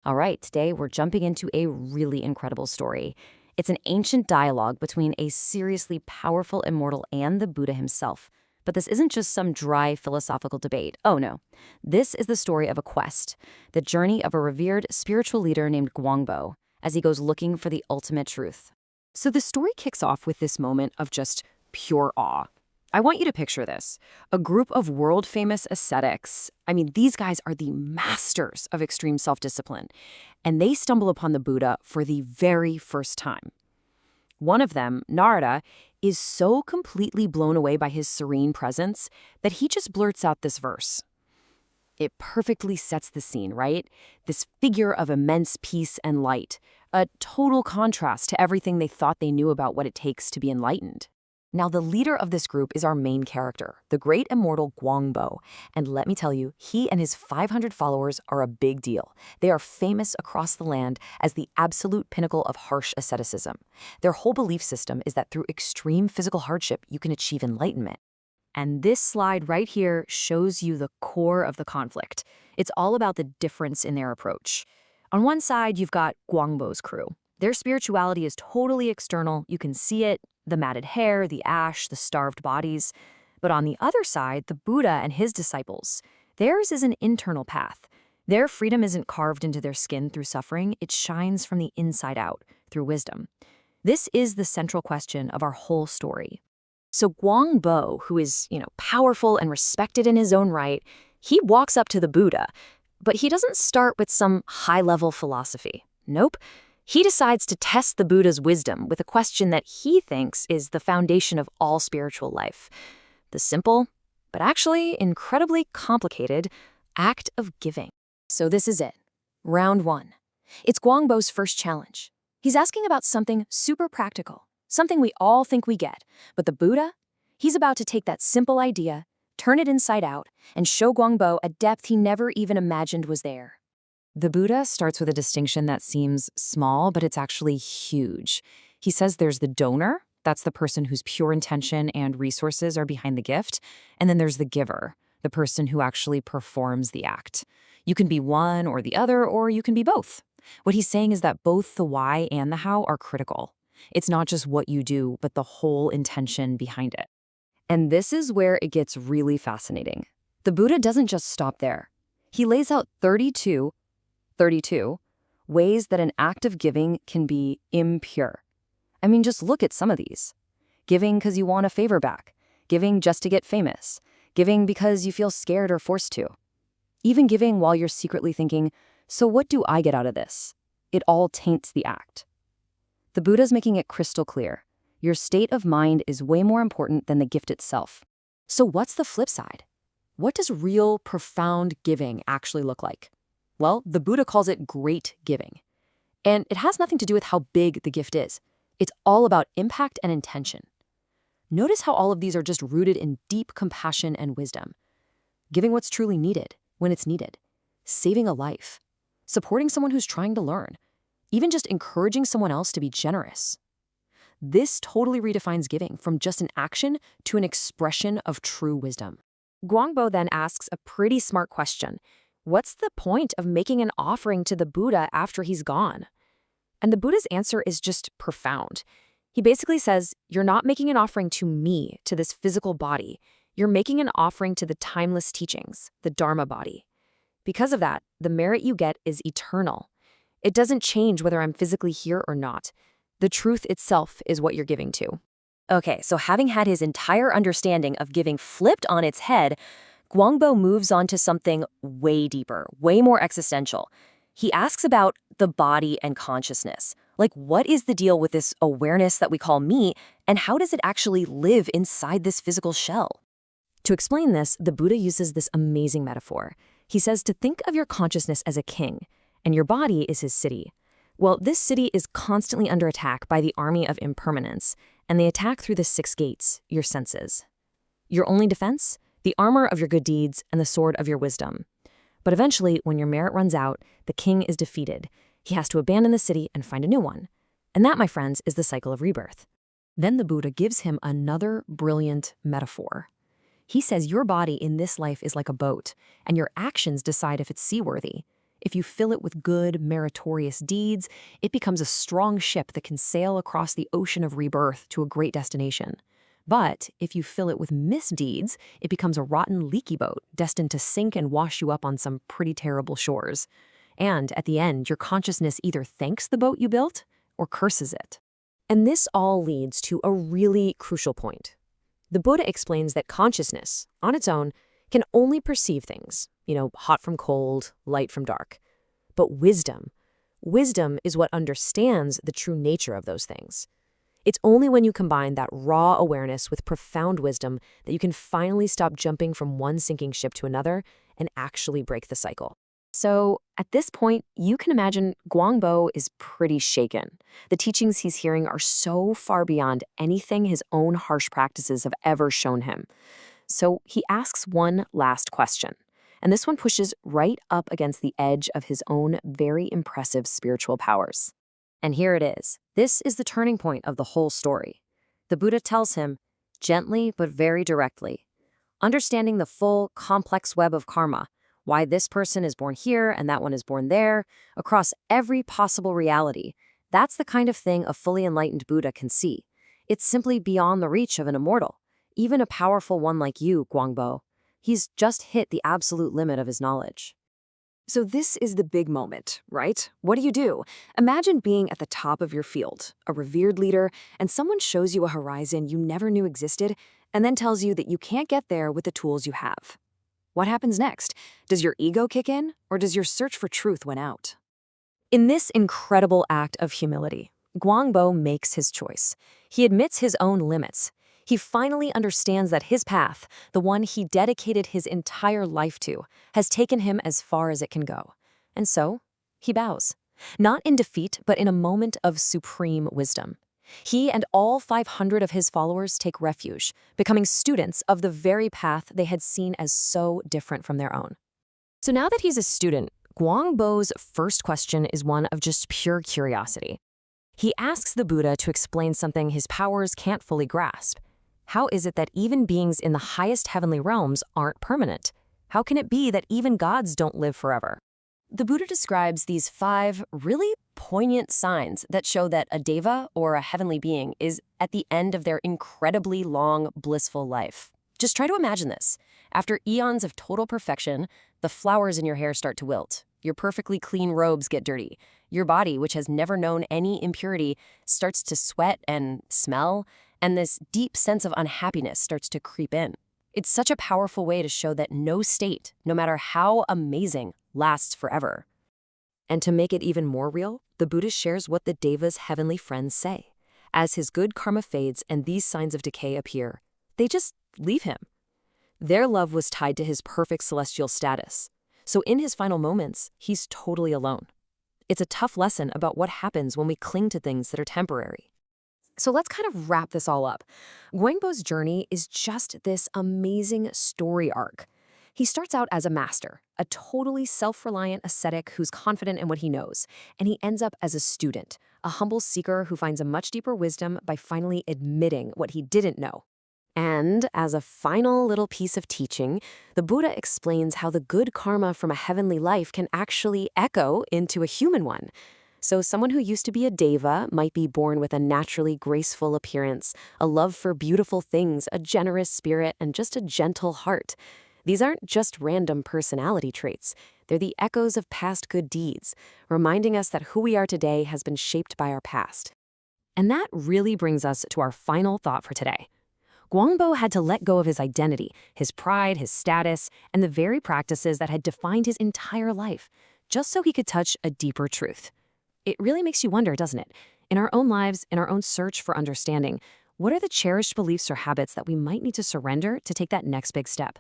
All right, today we're jumping into a really incredible story. It's an ancient dialogue between a seriously powerful immortal and the Buddha himself. But this isn't just some dry philosophical debate. Oh no. This is the story of a quest, the journey of a revered spiritual leader named Guangbo as he goes looking for the ultimate truth. So the story kicks off with this moment of just pure awe. I want you to picture this. A group of world-famous ascetics. I mean, these guys are the masters of extreme self-discipline, and they stumble upon the Buddha for the very first time. One of them, Narada, is so completely blown away by his serene presence that he just blurts out this verse. It perfectly sets the scene, right? This figure of immense peace and light, a total contrast to everything they thought they knew about what it takes to be enlightened. Now, the leader of this group is our main character, the great immortal Guangbo. And let me tell you, he and his 500 followers are a big deal. They are famous across the land as the absolute pinnacle of harsh asceticism. Their whole belief system is that through extreme physical hardship, you can achieve enlightenment. And this slide right here shows you the core of the conflict. It's all about the difference in their approach. On one side, you've got Guangbo's crew. Their spirituality is totally external. You can see it, the matted hair, the ash, the starved bodies. But on the other side, the Buddha and his disciples, theirs is an internal path. Their freedom isn't carved into their skin through suffering. It shines from the inside out through wisdom. This is the central question of our whole story. So Guangbo, who is, powerful and respected in his own right, he walks up to the Buddha, but he doesn't start with some high-level philosophy. Nope. He decides to test the Buddha's wisdom with a question that he thinks is the foundation of all spiritual life. The simple, but actually incredibly complicated, act of giving. So this is it. Round one. It's Guangbo's first challenge. He's asking about something super practical, something we all think we get. But the Buddha, he's about to take that simple idea, turn it inside out, and show Guangbo a depth he never even imagined was there. The Buddha starts with a distinction that seems small, but it's actually huge. He says there's the donor, that's the person whose pure intention and resources are behind the gift, and then there's the giver, the person who actually performs the act. You can be one or the other, or you can be both. What he's saying is that both the why and the how are critical. It's not just what you do, but the whole intention behind it. And this is where it gets really fascinating. The Buddha doesn't just stop there. He lays out 32 ways that an act of giving can be impure. I mean, just look at some of these. Giving because you want a favor back. Giving just to get famous. Giving because you feel scared or forced to. Even giving while you're secretly thinking, so what do I get out of this? It all taints the act. The Buddha's making it crystal clear. Your state of mind is way more important than the gift itself. So what's the flip side? What does real, profound giving actually look like? Well, the Buddha calls it great giving. And it has nothing to do with how big the gift is. It's all about impact and intention. Notice how all of these are just rooted in deep compassion and wisdom. Giving what's truly needed, when it's needed. Saving a life. Supporting someone who's trying to learn. Even just encouraging someone else to be generous. This totally redefines giving from just an action to an expression of true wisdom. Guangbo then asks a pretty smart question. What's the point of making an offering to the Buddha after he's gone? And the Buddha's answer is just profound. He basically says, you're not making an offering to me, to this physical body. You're making an offering to the timeless teachings, the Dharma body. Because of that, the merit you get is eternal. It doesn't change whether I'm physically here or not. The truth itself is what you're giving to. Okay, so having had his entire understanding of giving flipped on its head, Guangbo moves on to something way deeper, way more existential. He asks about the body and consciousness. Like, what is the deal with this awareness that we call me, and how does it actually live inside this physical shell? To explain this, the Buddha uses this amazing metaphor. He says to think of your consciousness as a king, and your body is his city. Well, this city is constantly under attack by the army of impermanence, and they attack through the 6 gates, your senses. Your only defense? The armor of your good deeds and the sword of your wisdom. But eventually, when your merit runs out, the king is defeated. He has to abandon the city and find a new one. And that, my friends, is the cycle of rebirth. Then the Buddha gives him another brilliant metaphor. He says your body in this life is like a boat, and your actions decide if it's seaworthy. If you fill it with good, meritorious deeds, it becomes a strong ship that can sail across the ocean of rebirth to a great destination. But if you fill it with misdeeds, it becomes a rotten, leaky boat destined to sink and wash you up on some pretty terrible shores. And at the end, your consciousness either thanks the boat you built or curses it. And this all leads to a really crucial point. The Buddha explains that consciousness, on its own, can only perceive things, hot from cold, light from dark. But wisdom is what understands the true nature of those things. It's only when you combine that raw awareness with profound wisdom that you can finally stop jumping from one sinking ship to another and actually break the cycle. So at this point, you can imagine Guangbo is pretty shaken. The teachings he's hearing are so far beyond anything his own harsh practices have ever shown him. So he asks one last question, and this one pushes right up against the edge of his own very impressive spiritual powers. And here it is. This is the turning point of the whole story. The Buddha tells him, gently but very directly, understanding the full, complex web of karma, why this person is born here and that one is born there, across every possible reality, that's the kind of thing a fully enlightened Buddha can see. It's simply beyond the reach of an immortal. Even a powerful one like you, Guangbo, he's just hit the absolute limit of his knowledge. So this is the big moment, right? What do? Imagine being at the top of your field, a revered leader, and someone shows you a horizon you never knew existed, and then tells you that you can't get there with the tools you have. What happens next? Does your ego kick in, or does your search for truth win out? In this incredible act of humility, Guangbo makes his choice. He admits his own limits. He finally understands that his path, the one he dedicated his entire life to, has taken him as far as it can go. And so, he bows. Not in defeat, but in a moment of supreme wisdom. He and all 500 of his followers take refuge, becoming students of the very path they had seen as so different from their own. So now that he's a student, Guangbo's first question is one of just pure curiosity. He asks the Buddha to explain something his powers can't fully grasp. How is it that even beings in the highest heavenly realms aren't permanent? How can it be that even gods don't live forever? The Buddha describes these 5 really poignant signs that show that a deva, or a heavenly being, is at the end of their incredibly long, blissful life. Just try to imagine this. After eons of total perfection, the flowers in your hair start to wilt. Your perfectly clean robes get dirty. Your body, which has never known any impurity, starts to sweat and smell, and this deep sense of unhappiness starts to creep in. It's such a powerful way to show that no state, no matter how amazing, lasts forever. And to make it even more real, the Buddha shares what the Deva's heavenly friends say. As his good karma fades and these signs of decay appear, they just leave him. Their love was tied to his perfect celestial status. So in his final moments, he's totally alone. It's a tough lesson about what happens when we cling to things that are temporary. So let's kind of wrap this all up. Guangbo's journey is just this amazing story arc. He starts out as a master, a totally self-reliant ascetic who's confident in what he knows, and he ends up as a student, a humble seeker who finds a much deeper wisdom by finally admitting what he didn't know. And as a final little piece of teaching, the Buddha explains how the good karma from a heavenly life can actually echo into a human one. So someone who used to be a deva might be born with a naturally graceful appearance, a love for beautiful things, a generous spirit, and just a gentle heart. These aren't just random personality traits. They're the echoes of past good deeds, reminding us that who we are today has been shaped by our past. And that really brings us to our final thought for today. Guangbo had to let go of his identity, his pride, his status, and the very practices that had defined his entire life, just so he could touch a deeper truth. It really makes you wonder, doesn't it? In our own lives, in our own search for understanding, what are the cherished beliefs or habits that we might need to surrender to take that next big step?